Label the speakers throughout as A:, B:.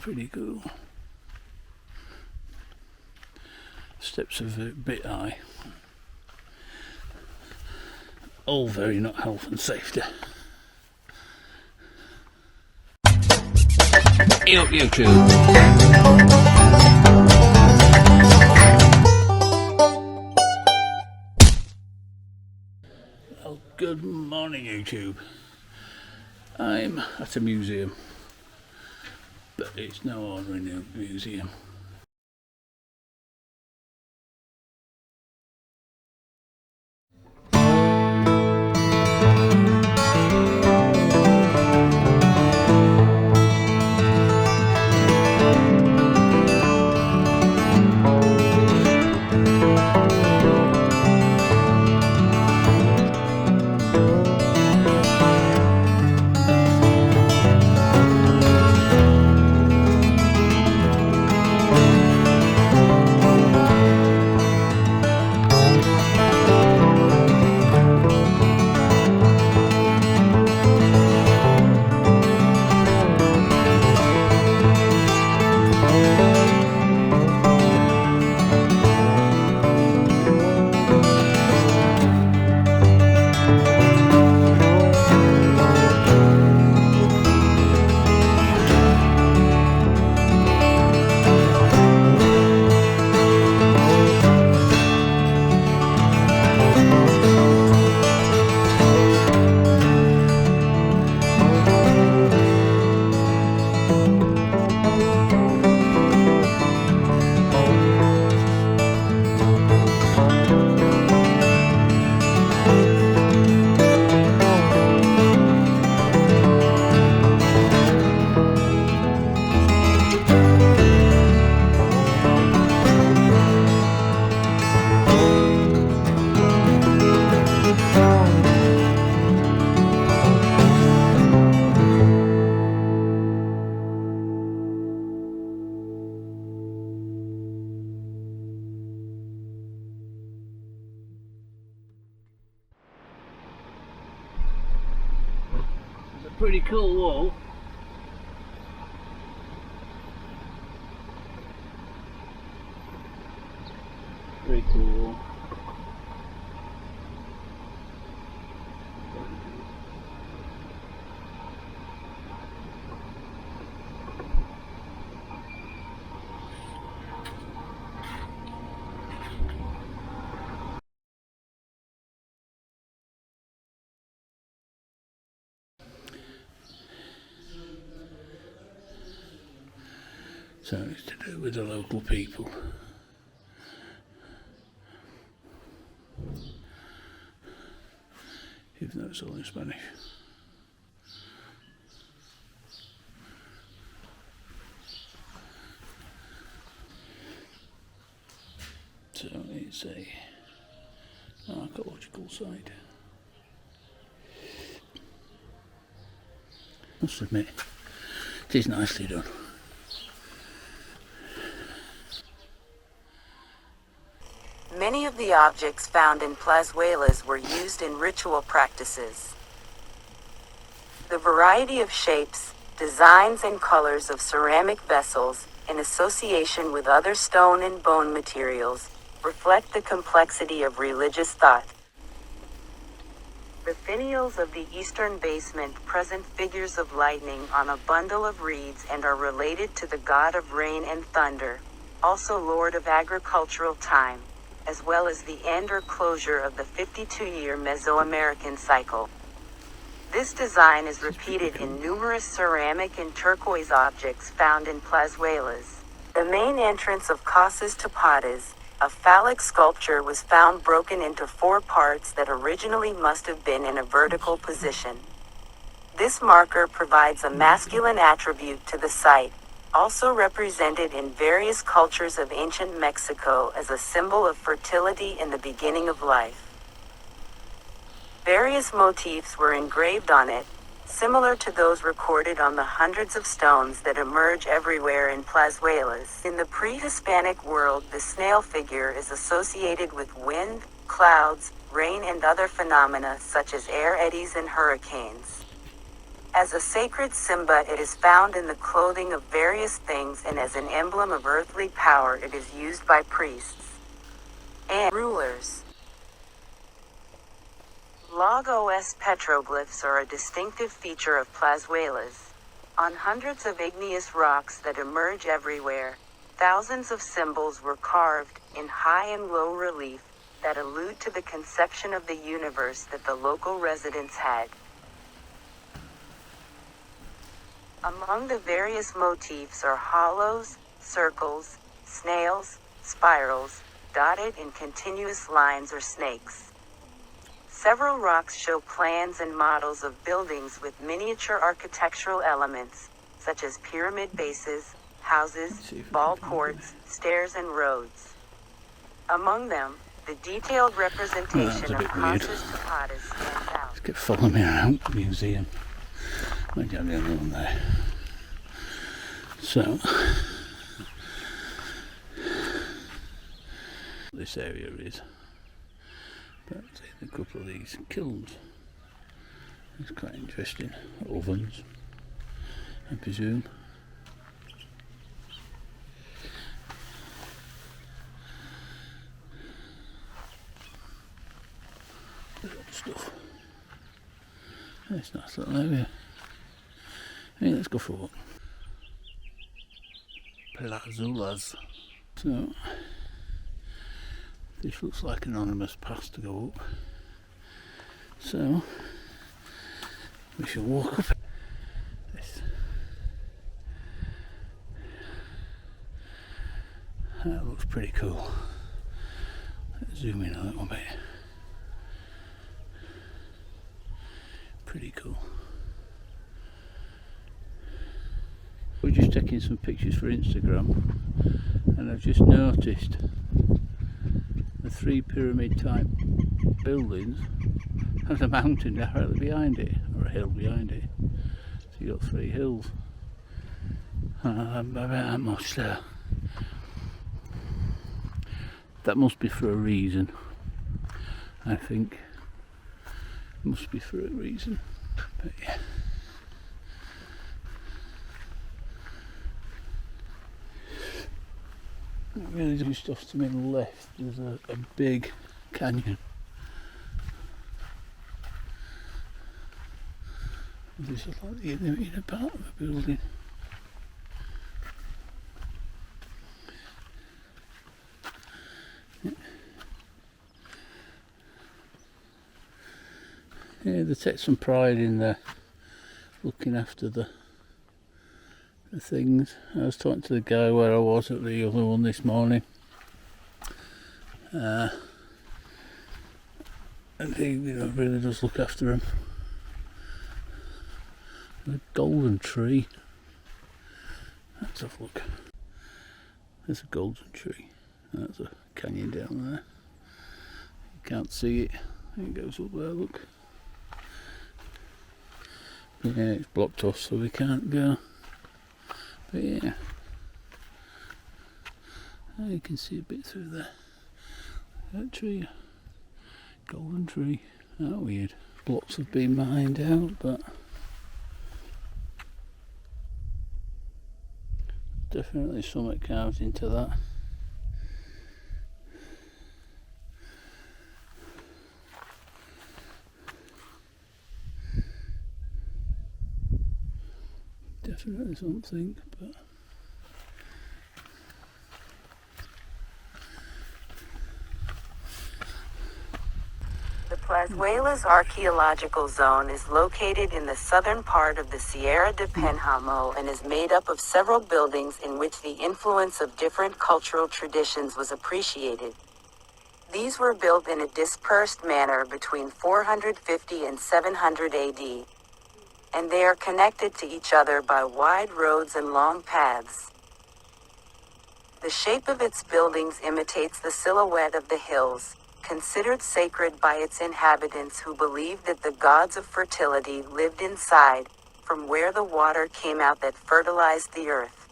A: pretty cool. Steps are a bit high. All very not health and safety. YouTube. Well, good morning YouTube. I'm at a museum, but it's no ordinary museum. Pretty cool wall. Pretty cool wall. So it's to do with the local people. Even though it's all in Spanish. So it's a archaeological site. Must admit, it is nicely done.
B: Many of the objects found in Plazuelas were used in ritual practices. The variety of shapes, designs and colors of ceramic vessels, in association with other stone and bone materials, reflect the complexity of religious thought. The finials of the eastern basement present figures of lightning on a bundle of reeds and are related to the god of rain and thunder, also lord of agricultural time, as well as the end or closure of the 52-year Mesoamerican cycle. This design is repeated in numerous ceramic and turquoise objects found in Plazuelas. The main entrance of Casas Tapadas, a phallic sculpture, was found broken into 4 parts that originally must have been in a vertical position. This marker provides a masculine attribute to the site, also represented in various cultures of ancient Mexico as a symbol of fertility and the beginning of life. Various motifs were engraved on it, similar to those recorded on the hundreds of stones that emerge everywhere in Plazuelas. In the pre-Hispanic world, the snail figure is associated with wind, clouds, rain and other phenomena such as air eddies and hurricanes. As a sacred symbol, it is found in the clothing of various things, and as an emblem of earthly power, it is used by priests and rulers. Log-OS petroglyphs are a distinctive feature of Plazuelas. On hundreds of igneous rocks that emerge everywhere, thousands of symbols were carved, in high and low relief, that allude to the conception of the universe that the local residents had. Among the various motifs are hollows, circles, snails, spirals, dotted in continuous lines or snakes. Several rocks show plans and models of buildings with miniature architectural elements, such as pyramid bases, houses, ball courts, stairs, and roads. Among them, the detailed representation of Consus Tapatis stands out.
A: Let's get following me around the museum. Maybe have the other one there. So, this area is. But a couple of these kilns. It's quite interesting. Ovens, I presume. Stuff. It's a nice little area. Hey, let's go for a walk. Plazuelas. So, this looks like an anonymous path to go up. So, we shall walk up this. That looks pretty cool. Let's zoom in a little bit. Pretty cool. We're just taking some pictures for Instagram, and I've just noticed the 3 pyramid type buildings has a mountain directly behind it, or a hill behind it. So you've got 3 hills. That must be for a reason, I think. Must be for a reason. But yeah. Really just off to my left there's a big canyon. This is like the inner part of the building. Yeah, they take some pride in the looking after the things. I was talking to the guy where I was at the other one this morning, and he really does look after them. The golden tree. Let's have a look. There's a golden tree. That's a canyon down there. You can't see it. It goes up there, look. Yeah, it's blocked off so we can't go. But yeah, you can see a bit through there. That tree, golden tree. Oh, weird. Blocks have been mined out, but definitely something carved into that. Definitely something, but
B: the Plazuelas archaeological zone is located in the southern part of the Sierra de Pénjamo and is made up of several buildings in which the influence of different cultural traditions was appreciated. These were built in a dispersed manner between 450 and 700 AD. And they are connected to each other by wide roads and long paths. The shape of its buildings imitates the silhouette of the hills, considered sacred by its inhabitants who believed that the gods of fertility lived inside, from where the water came out that fertilized the earth.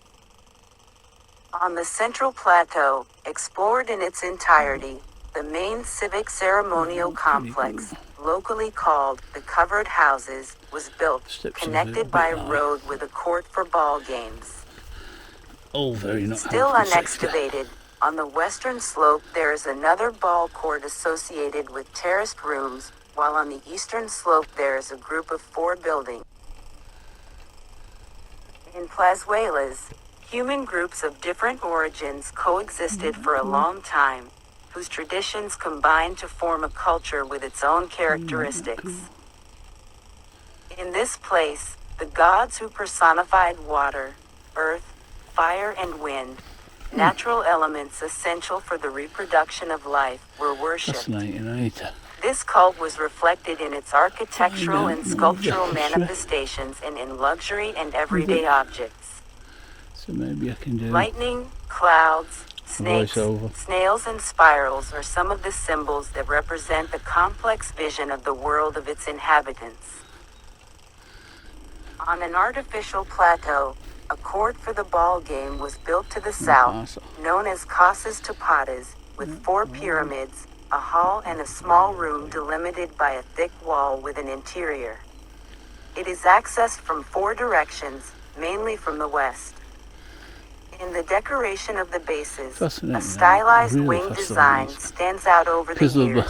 B: On the central plateau, explored in its entirety, the main civic ceremonial complex, locally called the covered houses, was built,
A: Steps are a
B: connected
A: bit
B: by a
A: high.
B: road with a court for ball games.
A: All very not
B: Still
A: health and safety.
B: unexcavated, on the western slope there is another ball court associated with terraced rooms, while on the eastern slope there is a group of 4 buildings. In Plazuelas, human groups of different origins coexisted for a long time, whose traditions combined to form a culture with its own characteristics. In this place, the gods who personified water, earth, fire and wind, natural elements essential for the reproduction of life, were worshipped.
A: Fascinating, ain't it?
B: This cult was reflected in its architectural and sculptural
A: history.
B: manifestations and in luxury and everyday objects.
A: So maybe I can do
B: Lightning, clouds, snakes,
A: voiceover.
B: snails and spirals are some of the symbols that represent the complex vision of the world of its inhabitants. On an artificial plateau, a court for the ball game was built to the south, known as Casas Tapadas, with 4 pyramids, a hall and a small room delimited by a thick wall with an interior. It is accessed from 4 directions, mainly from the west. In the decoration of the bases, a stylized wing design stands out over the years,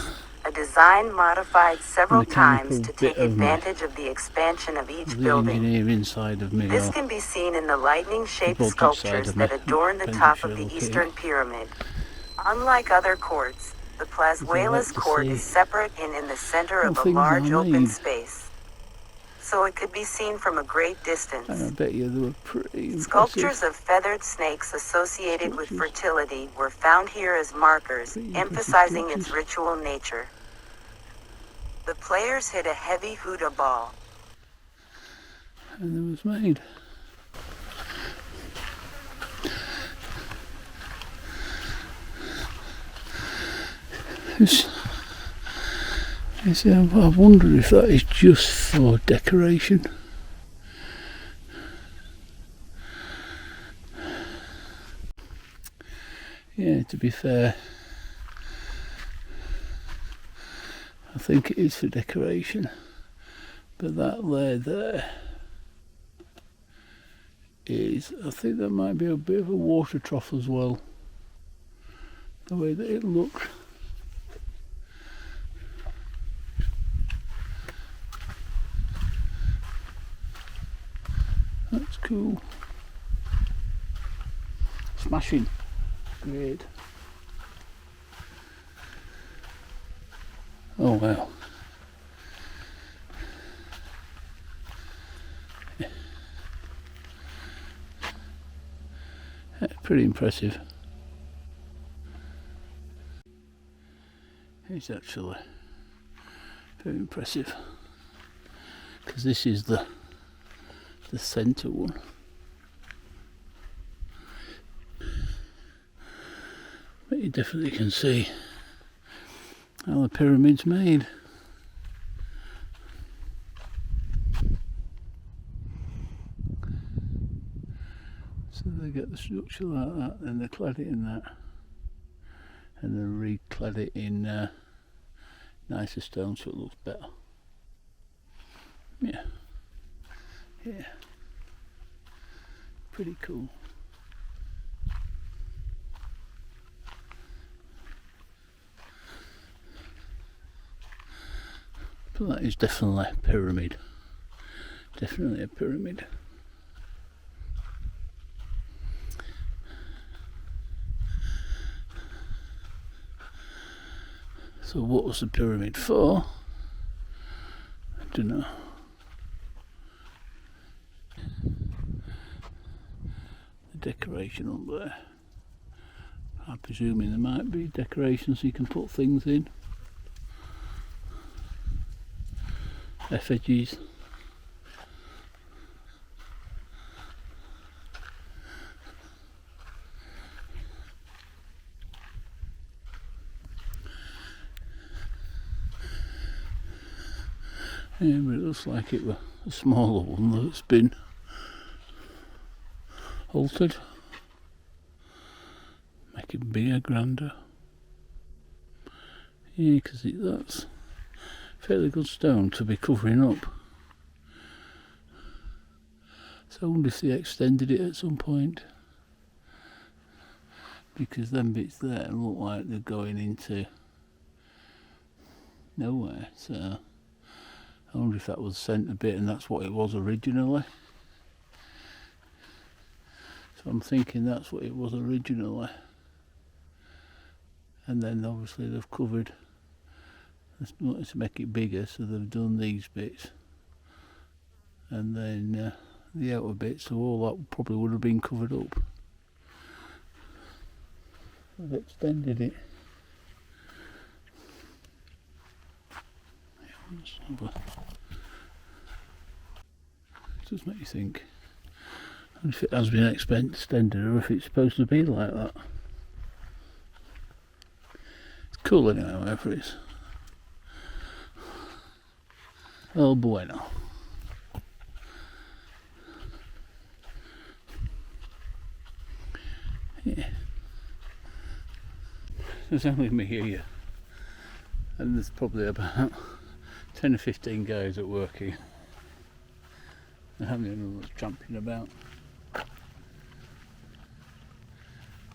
B: a design modified several times to take advantage of the expansion of each building. This can be seen in the lightning-shaped sculptures that adorn the top of the eastern pyramid. Unlike other courts, the Plazuelas court is separate and in the center of a large open space, so it could be seen from a great distance.
A: And I bet you they were pretty
B: Sculptures of feathered snakes associated with fertility were found here as markers, emphasizing its ritual nature. The players hit a heavy hoota ball.
A: And it was made. I wonder if that is just for decoration. Yeah, to be fair, I think it is for decoration, but that layer there is, I think that might be a bit of a water trough as well, the way that it looks. That's cool. Smashing. Great. Oh wow. Yeah. Pretty impressive. It's actually very impressive, because this is the centre one. But you definitely can see how the pyramid's made. So they get the structure like that, then they clad it in that, and then reclad it in nicer stone so it looks better. Yeah. Yeah. Pretty cool. But that is definitely a pyramid. Definitely a pyramid. So what was the pyramid for? I don't know. The decoration up there. I'm presuming there might be decorations so you can put things in. Effigies. Yeah, but it looks like it was a smaller one that's been altered. Make it bigger, grander. Yeah, because that's fairly good stone to be covering up. So I wonder if they extended it at some point, because them bits there look like they're going into nowhere. So I wonder if that was centre bit and that's what it was originally. So I'm thinking that's what it was originally. And then obviously they've covered, they wanted to make it bigger, so they've done these bits. And then the outer bits, so all that probably would have been covered up. They've extended it. It does make you think if it has been extended or if it's supposed to be like that. It's cool anyway, whatever it is. Oh bueno. Yeah. There's only me here, and there's probably about 10 or 15 guys at work here. I'm the only one that's tramping about.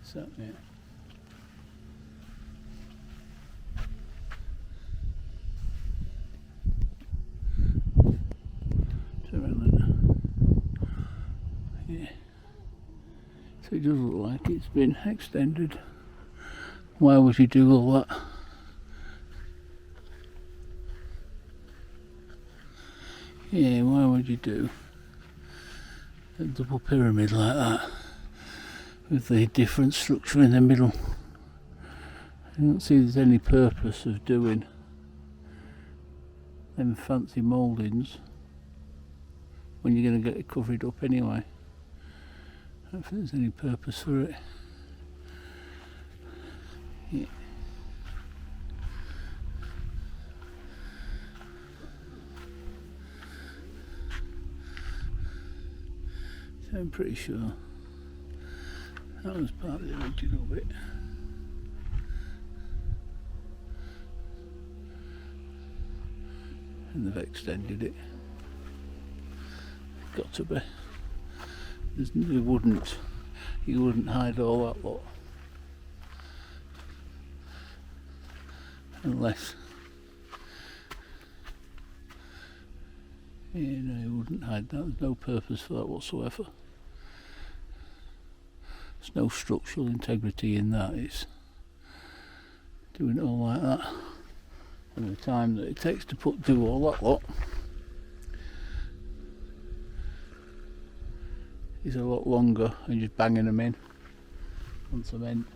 A: So, yeah. Yeah. So it does look like it's been extended. Why would you do all that? Yeah, why would you do a double pyramid like that with the different structure in the middle? I don't see there's any purpose of doing them fancy mouldings when you're going to get it covered up anyway. I don't think there's any purpose for it. Yeah. So I'm pretty sure that was part of the original bit. And they've extended it. Got to be. You wouldn't hide all that lot. Unless, yeah, no, you wouldn't hide that. There's no purpose for that whatsoever. There's no structural integrity in that. It's doing it all like that. And the time that it takes to do all that lot is a lot longer than just banging them in on cement.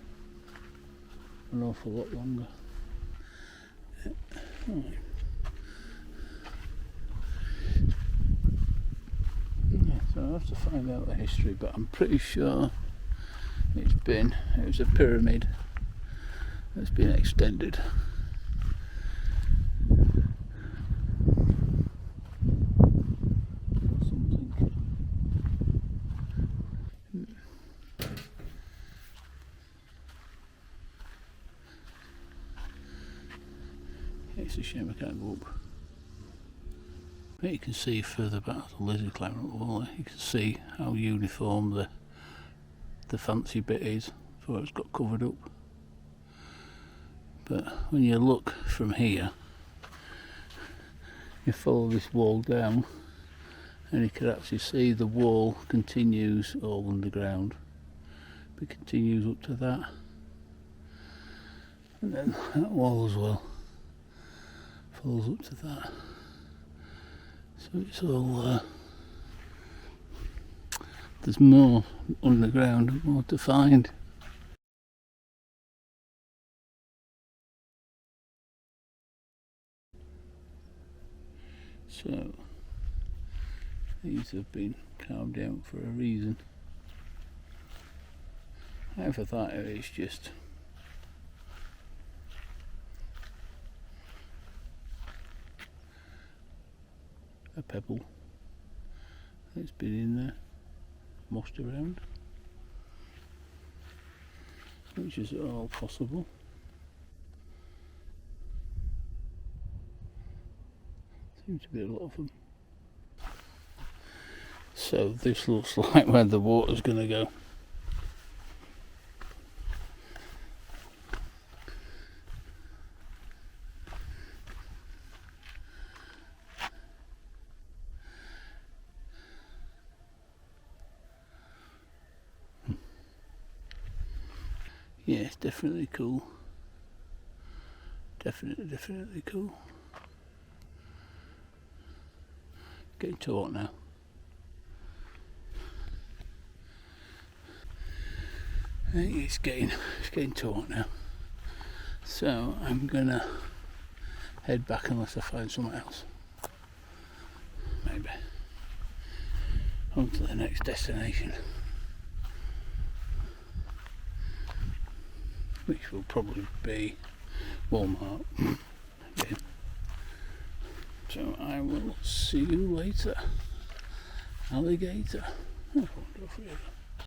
A: An awful lot longer. Right. Yeah, so I'll have to find out the history, but I'm pretty sure it was a pyramid that's been extended. It's a shame I can't go up. But you can see further back the lizard climbing up the wall. You can see how uniform the fancy bit is before it's got covered up. But when you look from here, you follow this wall down and you can actually see the wall continues all underground. It continues up to that. And then that wall as well follows up to that. So it's all there's more underground, more to find. So these have been carved out for a reason. However, that is just a pebble that's been in there, mossed around, which is all possible. Seems to be a lot of them. So this looks like where the water's going to go. Yeah, it's definitely cool. Definitely cool. Getting too hot now. I think it's getting too hot now. So I'm gonna head back unless I find somewhere else. Maybe. On to the next destination. Which will probably be Walmart again. So I will see you later. Alligator. Oh, don't forget.